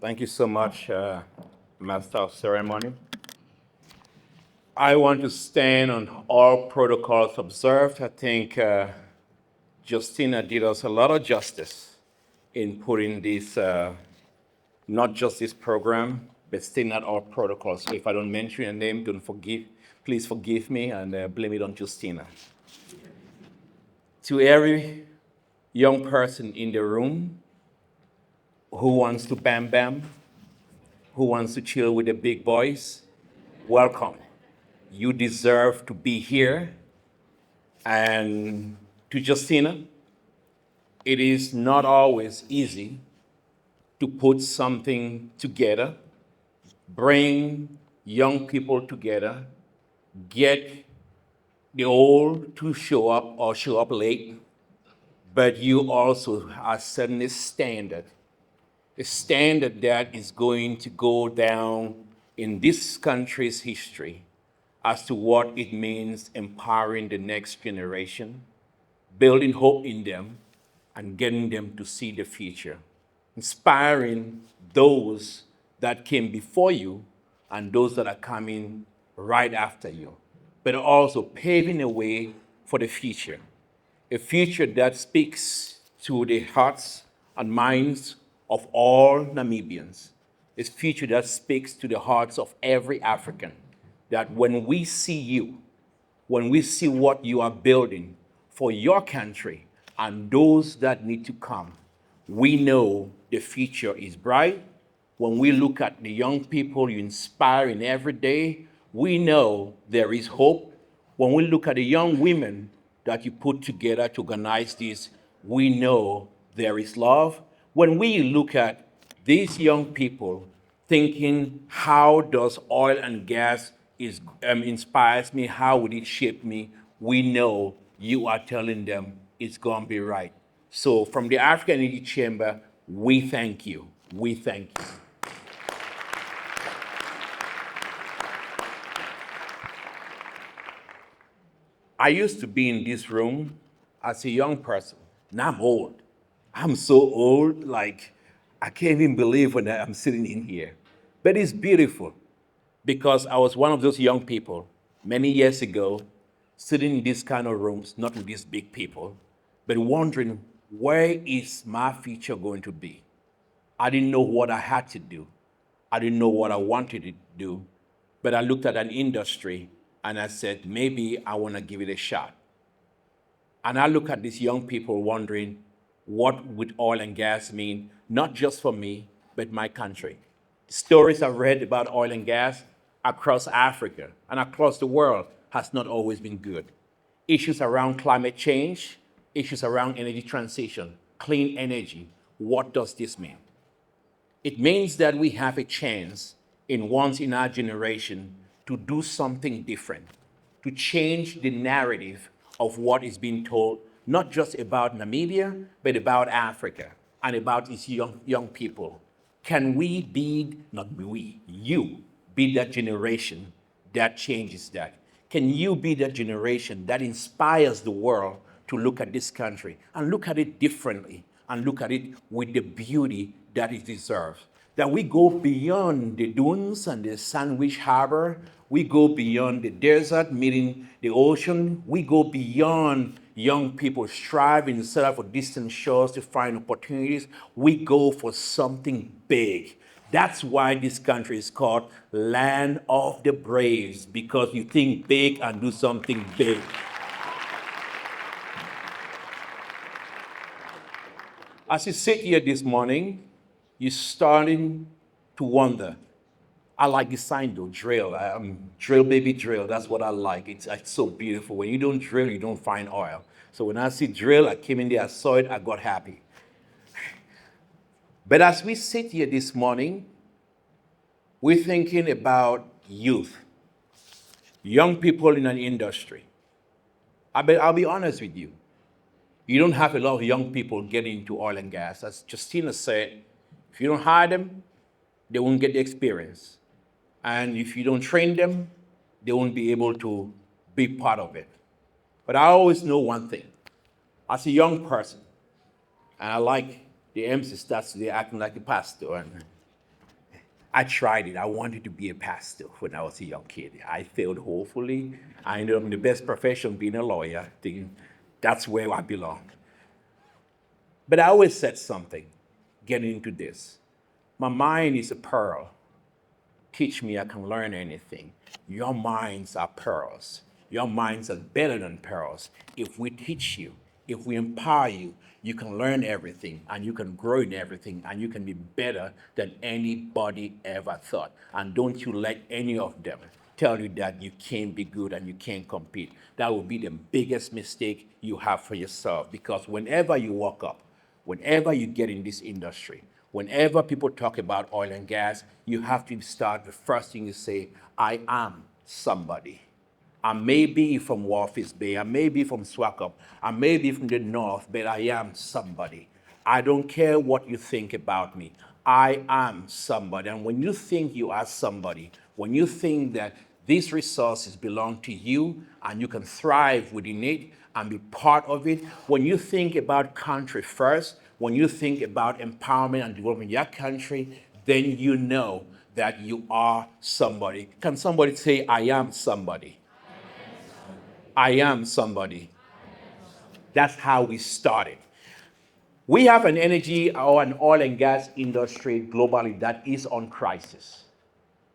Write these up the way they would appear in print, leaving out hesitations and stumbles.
Thank you so much, Master of Ceremony. I want to stand on all protocols observed. I think Justina did us a lot of justice in putting this, not just this program, but staying at all protocols. So if I don't mention your name, please forgive me and blame it on Justina. To every young person in the room who wants to bam bam, who wants to chill with the big boys, welcome. You deserve to be here. And to Justina, it is not always easy to put something together, bring young people together, get the old to show up or show up late, but you also are setting a standard that is going to go down in this country's history as to what it means empowering the next generation, building hope in them, and getting them to see the future, inspiring those that came before you and those that are coming right after you, but also paving a way for the future, a future that speaks to the hearts and minds of all Namibians, a future that speaks to the hearts of every African, that when we see you, when we see what you are building for your country and those that need to come, we know the future is bright. When we look at the young people you inspire in every day, we know there is hope. When we look at the young women that you put together to organize this, we know there is love. When we look at these young people thinking, how does oil and gas inspires me, how would it shape me, we know you are telling them it's going to be right. So from the African Energy Chamber, we thank you. We thank you. I used to be in this room as a young person. Now I'm old. I'm so old, like I can't even believe when I'm sitting in here. But it's beautiful because I was one of those young people many years ago, sitting in these kind of rooms, not with these big people, but wondering where is my future going to be? I didn't know what I had to do. I didn't know what I wanted to do. But I looked at an industry and I said, maybe I want to give it a shot. And I look at these young people wondering, what would oil and gas mean, not just for me, but my country? Stories I've read about oil and gas across Africa and across the world has not always been good. Issues around climate change, issues around energy transition, clean energy. What does this mean? It means that we have a chance in once in our generation to do something different, to change the narrative of what is being told, not just about Namibia, but about Africa and about its young people. Can we be, not we, you, be that generation that changes that? Can you be that generation that inspires the world to look at this country and look at it differently and look at it with the beauty that it deserves? That we go beyond the dunes and the sandwich harbor. We go beyond the desert meeting the ocean. We go beyond young people striving instead of for distant shores to find opportunities. We go for something big. That's why this country is called Land of the Braves, because you think big and do something big. As you sit here this morning, you're starting to wonder. I like the sign though, drill. Drill, baby, drill. That's what I like. It's so beautiful. When you don't drill, you don't find oil. So when I see drill, I came in there, I saw it, I got happy. But as we sit here this morning, we're thinking about youth, young people in an industry. I'll be honest with you. You don't have a lot of young people getting into oil and gas. As Justina said, if you don't hire them, they won't get the experience. And if you don't train them, they won't be able to be part of it. But I always know one thing. As a young person, and I like the emphasis that's today acting like a pastor, I tried it. I wanted to be a pastor when I was a young kid. I failed woefully. I ended up in the best profession, being a lawyer, thinking that's where I belong. But I always said something getting into this. My mind is a pearl. Teach me, I can learn anything. Your minds are pearls. Your minds are better than pearls. If we teach you, if we empower you, you can learn everything and you can grow in everything and you can be better than anybody ever thought. And don't you let any of them tell you that you can't be good and you can't compete. That will be the biggest mistake you have for yourself, because whenever you walk up, whenever you get in this industry, whenever people talk about oil and gas, you have to start the first thing you say, I am somebody. I may be from Walvis Bay, I may be from Swakop, I may be from the north, but I am somebody. I don't care what you think about me. I am somebody. And when you think you are somebody, when you think that these resources belong to you and you can thrive within it and be part of it, when you think about country first, when you think about empowerment and developing your country, then you know that you are somebody. Can somebody say, I am somebody? I am somebody. That's how we started. We have an energy or an oil and gas industry globally that is on crisis.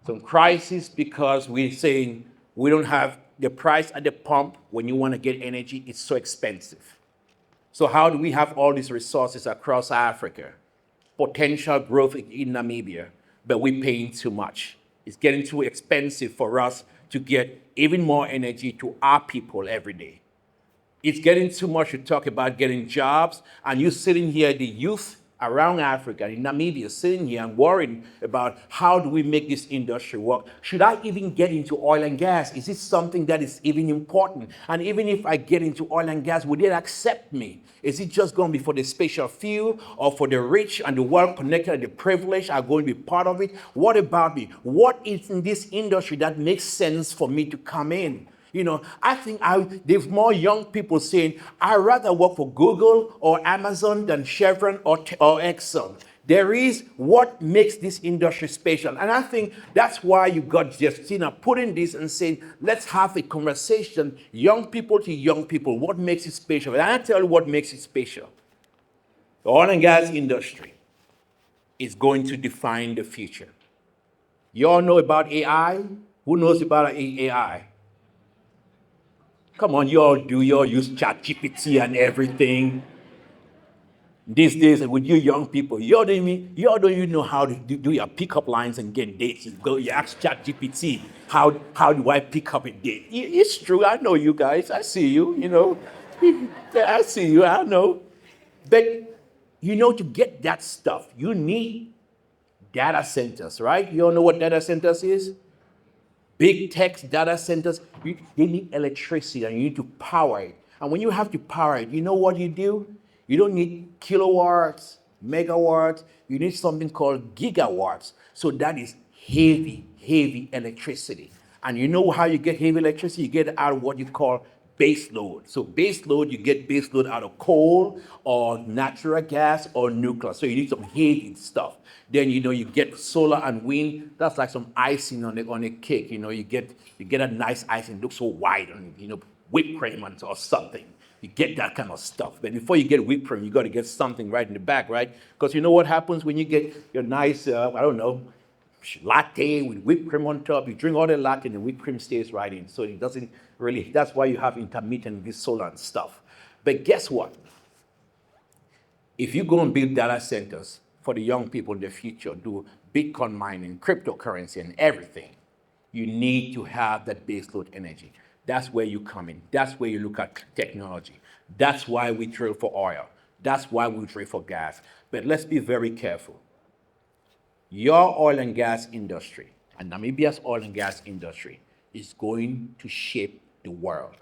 It's on crisis because we're saying we don't have the price at the pump when you want to get energy, it's so expensive. So how do we have all these resources across Africa? Potential growth in Namibia, but we're paying too much. It's getting too expensive for us to get even more energy to our people every day. It's getting too much to talk about getting jobs, and you sitting here, the youth around Africa, in Namibia, sitting here and worrying about how do we make this industry work? Should I even get into oil and gas? Is it something that is even important? And even if I get into oil and gas, would they accept me? Is it just going to be for the special few, or for the rich and the well-connected and the privileged are going to be part of it? What about me? What is in this industry that makes sense for me to come in? You know, I think there's more young people saying, I'd rather work for Google or Amazon than Chevron or Exxon. There is what makes this industry special. And I think that's why you got Justina putting this and saying, let's have a conversation, young people to young people, what makes it special? And I tell you what makes it special. The oil and gas industry is going to define the future. You all know about AI? Who knows about AI? Come on, you all do. You all use ChatGPT and everything. These days, with you young people, you all don't even know how to do your pickup lines and get dates. You ask ChatGPT, how do I pick up a date? It's true. I know you guys. I see you. You know, I see you. I know. But to get that stuff, you need data centers, right? You all know what data centers is? Big tech data centers, they need electricity and you need to power it. And when you have to power it, you know what you do? You don't need kilowatts, megawatts, you need something called gigawatts. So that is heavy, heavy electricity. And you know how you get heavy electricity? You get it out of what you call base load. So base load, you get base load out of coal or natural gas or nuclear. So you need some heavy stuff. Then you get solar and wind. That's like some icing on a cake. You get a nice icing, looks so white, and whipped cream or something. You get that kind of stuff. But before you get whipped cream, you got to get something right in the back, right? Because you know what happens when you get your nice, latte with whipped cream on top. You drink all the latte and the whipped cream stays right in. So it doesn't really, that's why you have intermittent with solar and stuff. But guess what? If you go and build data centers for the young people in the future, do Bitcoin mining, cryptocurrency and everything, you need to have that baseload energy. That's where you come in. That's where you look at technology. That's why we drill for oil. That's why we drill for gas. But let's be very careful. Your oil and gas industry and Namibia's oil and gas industry is going to shape the world.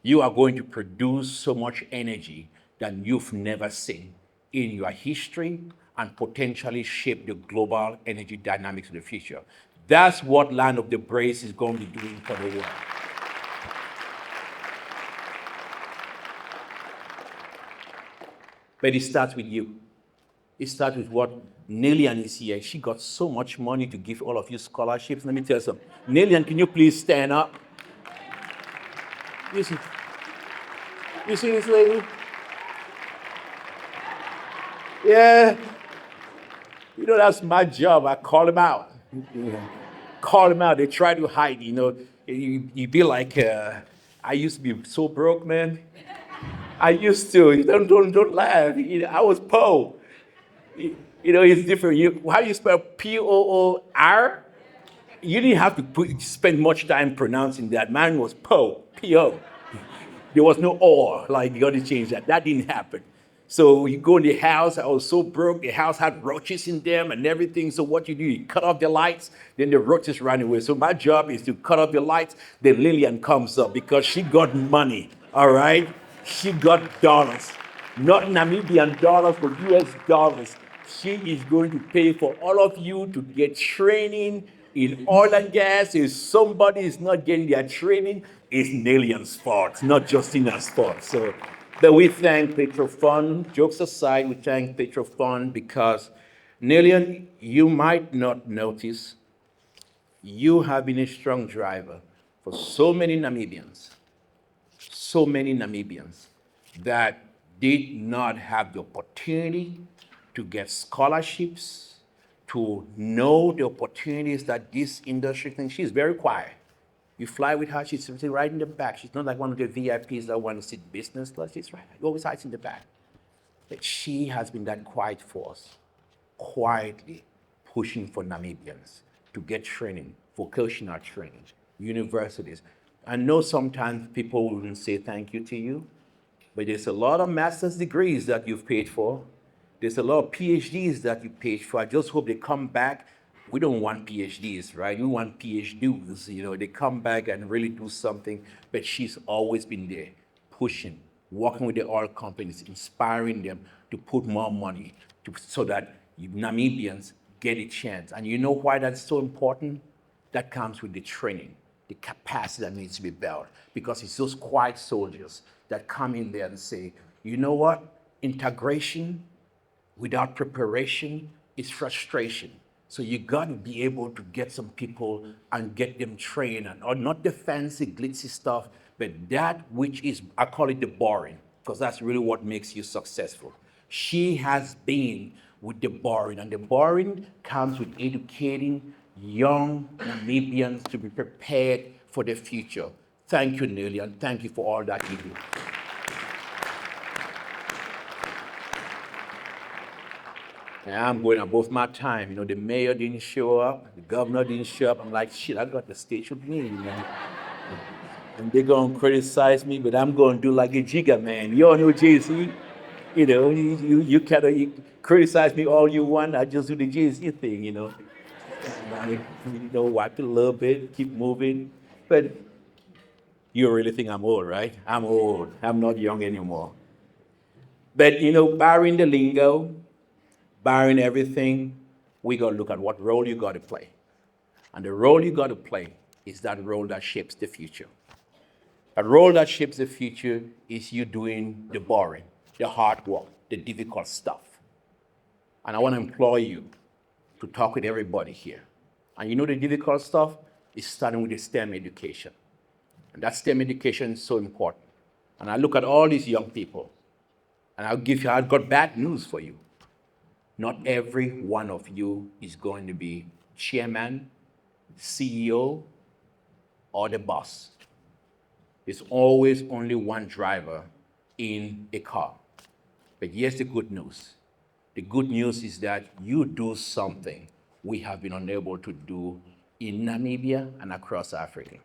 You are going to produce so much energy that you've never seen in your history and potentially shape the global energy dynamics of the future. That's what Land of the Brace is going to be doing for the world. But it starts with you. It starts with what Nelian is here. She got so much money to give all of you scholarships. Let me tell you something. Nelian, can you please stand up? You see, you see this lady? Yeah. You know, that's my job. I call them out. Yeah. Call them out. They try to hide, you know. You be like, I used to be so broke, man. I used to. Don't laugh. You know, I was poor. You know, it's different. How do you spell Poor? You didn't have to spend much time pronouncing that. Mine was P-O. There was no or, like you got to change that. That didn't happen. So you go in the house, I was so broke, the house had roaches in them and everything. So what you do, you cut off the lights, then the roaches ran away. So my job is to cut off the lights, then Lillian comes up because she got money, all right? She got dollars, not Namibian dollars, but US dollars. She is going to pay for all of you to get training in oil and gas. If somebody is not getting their training, it's Nelian's fault, not Justina's fault. So, but we thank Petrofund. Jokes aside, we thank Petrofund because Nelian, you might not notice, you have been a strong driver for so many Namibians that did not have the opportunity to get scholarships, to know the opportunities that this industry thinks. She's very quiet. You fly with her, she's sitting right in the back. She's not like one of the VIPs that want to sit business class. She's right. She always hides in the back. But she has been that quiet force, quietly pushing for Namibians to get training, vocational training, universities. I know sometimes people wouldn't say thank you to you, but there's a lot of master's degrees that you've paid for. There's a lot of PhDs that you paid for. I just hope they come back. We don't want PhDs, right? We want PhDs. You know, they come back and really do something. But she's always been there, pushing, working with the oil companies, inspiring them to put more money so that Namibians get a chance. And you know why that's so important? That comes with the training, the capacity that needs to be built. Because it's those quiet soldiers that come in there and say, you know what? Integration without preparation is frustration. So you got to be able to get some people and get them trained, and or not the fancy glitzy stuff, but that which is, I call it the boring, because that's really what makes you successful. She has been with the boring, and the boring comes with educating young Namibians to be prepared for the future. Thank you, Nelly, and thank you for all that you do. And I'm going above my time. You know, the mayor didn't show up, the governor didn't show up. I'm like, shit, I got the stage with me, you know. And they're going to criticize me, but I'm going to do like a jigger man. You all know Jay-Z? You know, you kind of criticize me all you want. I just do the Jay-Z thing, you know. You know, wipe it a little bit, keep moving. But you really think I'm old, right? I'm old. I'm not young anymore. But, you know, barring the lingo, barring everything, we got to look at what role you got to play. And the role you got to play is that role that shapes the future. A role that shapes the future is you doing the boring, the hard work, the difficult stuff. And I want to implore you to talk with everybody here. And you know the difficult stuff is starting with the STEM education. And that STEM education is so important. And I look at all these young people, and I've got bad news for you. Not every one of you is going to be chairman, CEO, or the boss. There's always only one driver in a car. But here's the good news. The good news is that you do something we have been unable to do in Namibia and across Africa.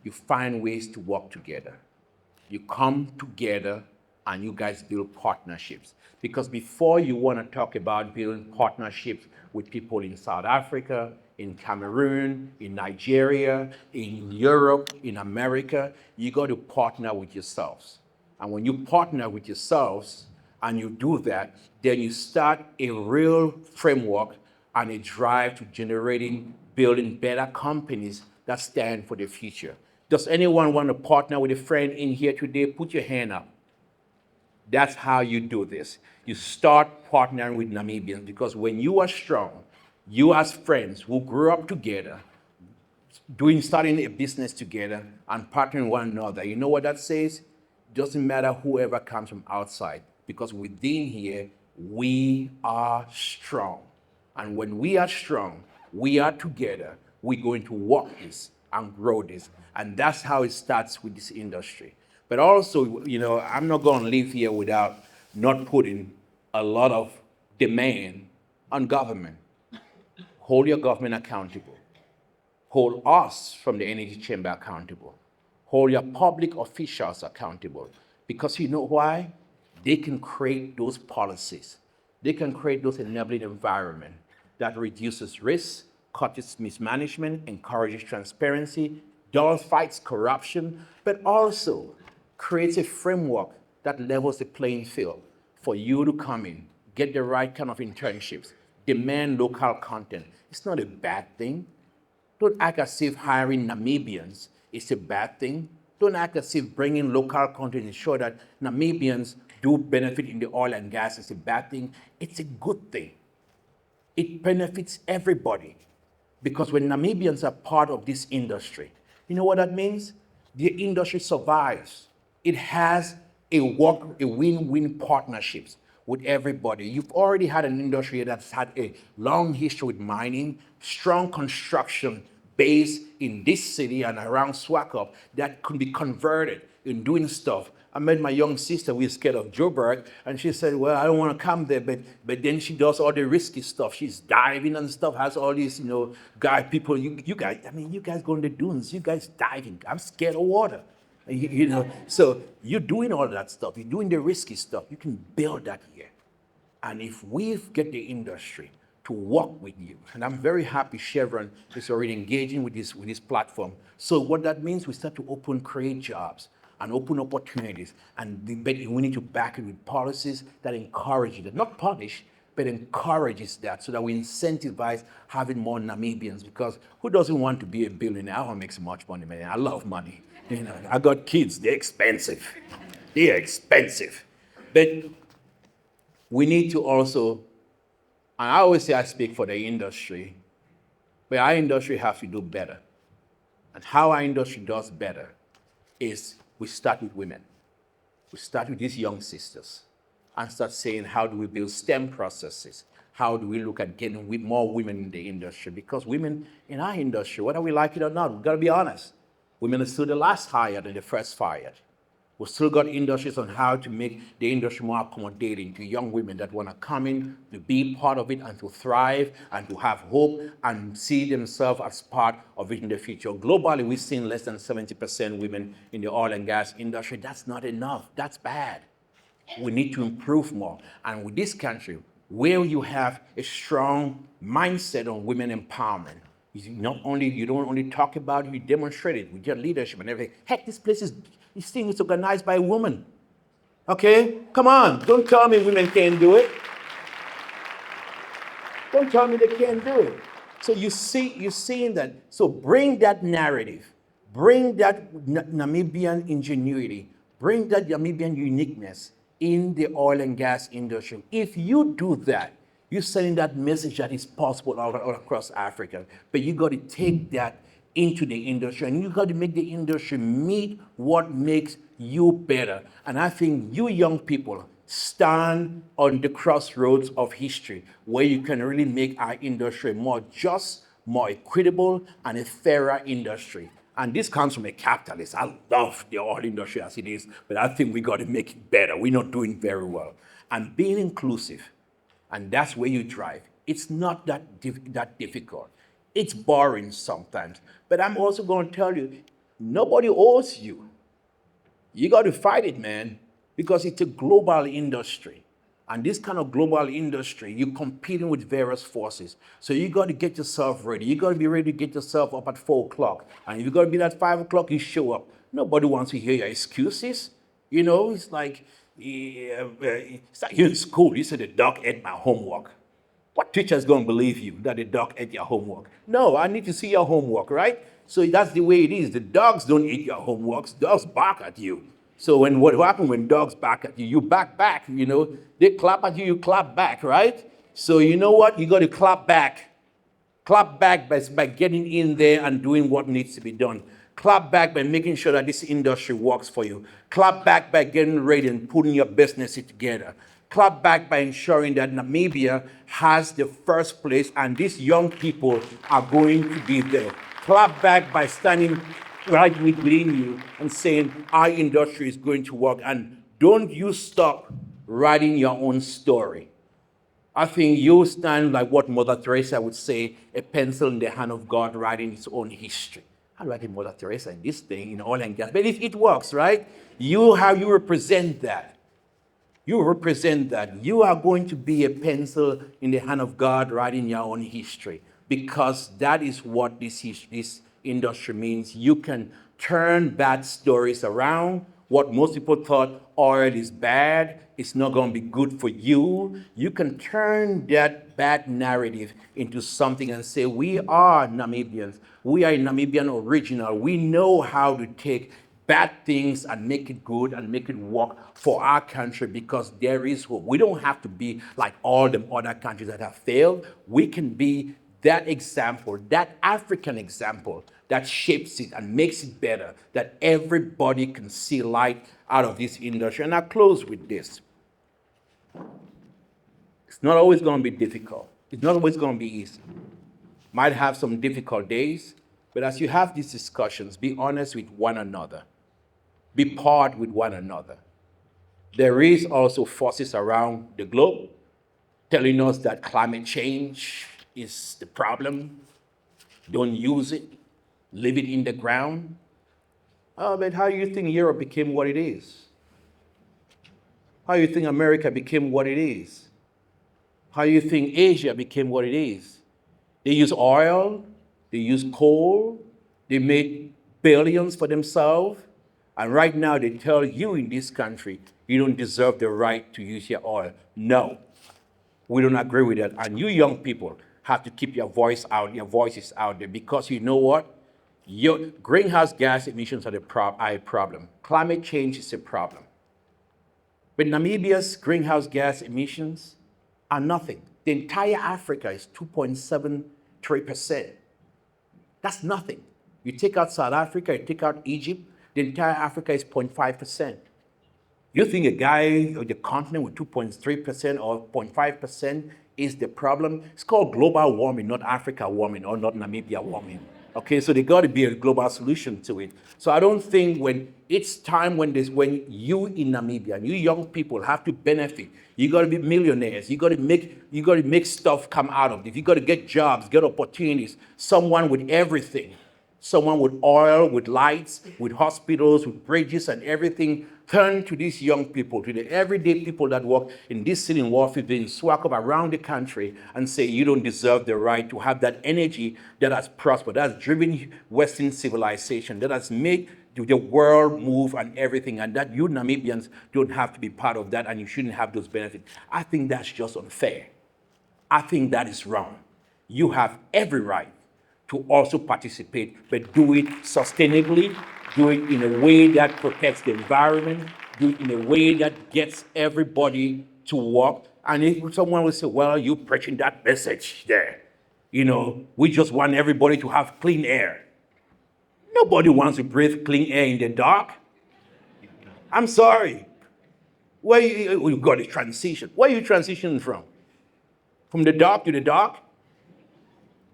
You find ways to work together. You come together and you guys build partnerships. Because before you want to talk about building partnerships with people in South Africa, in Cameroon, in Nigeria, in Europe, in America, you got to partner with yourselves. And when you partner with yourselves and you do that, then you start a real framework and a drive to generating, building better companies that stand for the future. Does anyone want to partner with a friend in here today? Put your hand up. That's how you do this. You start partnering with Namibians because when you are strong, you as friends who grew up together, starting a business together and partnering one another, you know what that says? Doesn't matter whoever comes from outside, because within here, we are strong. And when we are strong, we are together, we're going to walk this and grow this. And that's how it starts with this industry. But also, I'm not going to live here without not putting a lot of demand on government. Hold your government accountable. Hold us from the Energy Chamber accountable. Hold your public officials accountable. Because you know why? They can create those policies. They can create those enabling environment that reduces risk, cuts mismanagement, encourages transparency, does fights corruption, but also creates a framework that levels the playing field for you to come in, get the right kind of internships, demand local content. It's not a bad thing. Don't act as if hiring Namibians is a bad thing. Don't act as if bringing local content to ensure that Namibians do benefit in the oil and gas is a bad thing. It's a good thing. It benefits everybody. Because when Namibians are part of this industry, you know what that means? The industry survives. It has a win-win partnerships with everybody. You've already had an industry that's had a long history with mining, strong construction base in this city and around Swakop that could be converted in doing stuff. I met my young sister, we were scared of Joburg, and she said, well, I don't want to come there, but then she does all the risky stuff. She's diving and stuff, has all these, guy people, you guys go in the dunes, you guys diving. I'm scared of water. So you're doing all that stuff. You're doing the risky stuff. You can build that here. And if we get the industry to work with you, and I'm very happy Chevron is already engaging with this platform. So what that means, we start to create jobs and open opportunities. And we need to back it with policies that encourage it, not punish, but encourages that so that we incentivize having more Namibians. Because who doesn't want to be a billionaire? I want to make so much money, man. I love money. I got kids, they're expensive. They're expensive. But we need to also, and I always say I speak for the industry, but our industry has to do better. And how our industry does better is we start with women. We start with these young sisters and start saying, how do we build STEM processes? How do we look at getting more women in the industry? Because women in our industry, whether we like it or not, we've got to be honest, women are still the last hired and the first fired. We've still got industries on how to make the industry more accommodating to young women that want to come in, to be part of it, and to thrive, and to have hope, and see themselves as part of it in the future. Globally, we've seen less than 70% women in the oil and gas industry. That's not enough. That's bad. We need to improve more. And with this country, where you have a strong mindset on women empowerment, you don't only talk about it, you demonstrate it with your leadership and everything. Heck, this thing is organized by a woman. Okay? Come on. Don't tell me women can't do it. Don't tell me they can't do it. So you're seeing that. So bring that narrative. Bring that Namibian ingenuity. Bring that Namibian uniqueness in the oil and gas industry. If you do that, you're sending that message that is possible all across Africa. But you got to take that into the industry, and you got to make the industry meet what makes you better. And I think you young people stand on the crossroads of history where you can really make our industry more just, more equitable, and a fairer industry. And this comes from a capitalist. I love the oil industry as it is, but I think we got to make it better. We're not doing very well. And being inclusive, and that's where you drive. It's not that difficult. It's boring sometimes. But I'm also going to tell you, nobody owes you. You got to fight it, man, because it's a global industry. And this kind of global industry, you're competing with various forces. So you got to get yourself ready. You got to be ready to get yourself up at 4 o'clock. And if you got to be at 5 o'clock, you show up. Nobody wants to hear your excuses. It's like, it's like you're in school. You said the dog ate my homework. What teacher is going to believe you that the dog ate your homework? No, I need to see your homework, right? So that's the way it is. The dogs don't eat your homeworks. Dogs bark at you. So what happens when dogs bark at you? You bark back, you know. They clap at you, you clap back, right? So you know what? You got to clap back. Clap back by getting in there and doing what needs to be done. Clap back by making sure that this industry works for you. Clap back by getting ready and putting your business together. Clap back by ensuring that Namibia has the first place and these young people are going to be there. Clap back by standing right within you and saying our industry is going to work. And don't you stop writing your own story. I think you stand like what Mother Teresa would say, a pencil in the hand of God writing its own history. How do I get Mother Teresa in this thing, in oil and gas? But it works, right? You represent that. You represent that. You are going to be a pencil in the hand of God writing your own history, because that is what this industry means. You can turn bad stories around. What most people thought oil is bad, it's not going to be good for you. You can turn that bad narrative into something and say, we are Namibians. We are Namibian original. We know how to take bad things and make it good and make it work for our country, because there is hope. We don't have to be like all the other countries that have failed. We can be that example, that African example that shapes it and makes it better, that everybody can see light out of this industry. And I'll close with this. It's not always going to be difficult. It's not always going to be easy. Might have some difficult days, but as you have these discussions, be honest with one another. Be part with one another. There is also forces around the globe telling us that climate change is the problem. Don't use it. Leave it in the ground. Oh, but how do you think Europe became what it is? How do you think America became what it is? How do you think Asia became what it is? They use oil, they use coal, they made billions for themselves, and right now they tell you in this country, you don't deserve the right to use your oil. No, we don't agree with that. And you young people have to keep your voices out there, because you know what? Your greenhouse gas emissions are a problem. Climate change is a problem. But Namibia's greenhouse gas emissions are nothing. The entire Africa is 2.73%. That's nothing. You take out South Africa, you take out Egypt, the entire Africa is 0.5%. You think a guy on the continent with 2.3% or 0.5% is the problem? It's called global warming, not Africa warming or not Namibia warming. Okay, so there got to be a global solution to it. So I don't think when it's time when you in Namibia, you young people have to benefit. You got to be millionaires. You got to make stuff come out of it. You got to get jobs, get opportunities. Someone with everything. Someone with oil, with lights, with hospitals, with bridges and everything. Turn to these young people, to the everyday people that work in this city in Warfield, in Swakop, around the country, and say you don't deserve the right to have that energy that has prospered, that has driven Western civilization, that has made the world move and everything, and that you Namibians don't have to be part of that and you shouldn't have those benefits. I think that's just unfair. I think that is wrong. You have every right to also participate, but do it sustainably, do it in a way that protects the environment, do it in a way that gets everybody to work. And if someone will say, well, you're preaching that message there. You know, we just want everybody to have clean air. Nobody wants to breathe clean air in the dark. I'm sorry. Where you got a transition. Where are you transitioning from? From the dark to the dark?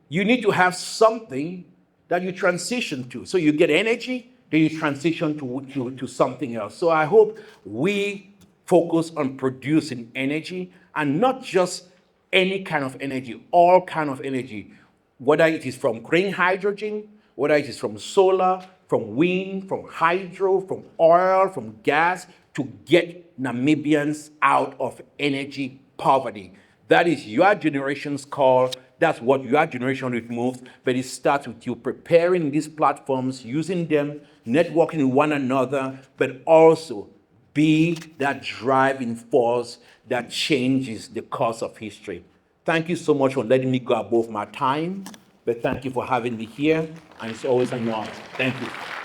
You need to have something that you transition to. So you get energy, then you transition to something else. So I hope we focus on producing energy, and not just any kind of energy, all kind of energy, whether it is from green hydrogen, whether it is from solar, from wind, from hydro, from oil, from gas, to get Namibians out of energy poverty. That is your generation's call. That's what your generation moves, but it starts with you preparing these platforms, using them, networking with one another, but also be that driving force that changes the course of history. Thank you so much for letting me go above my time, but thank you for having me here, and it's always an honor. Thank you.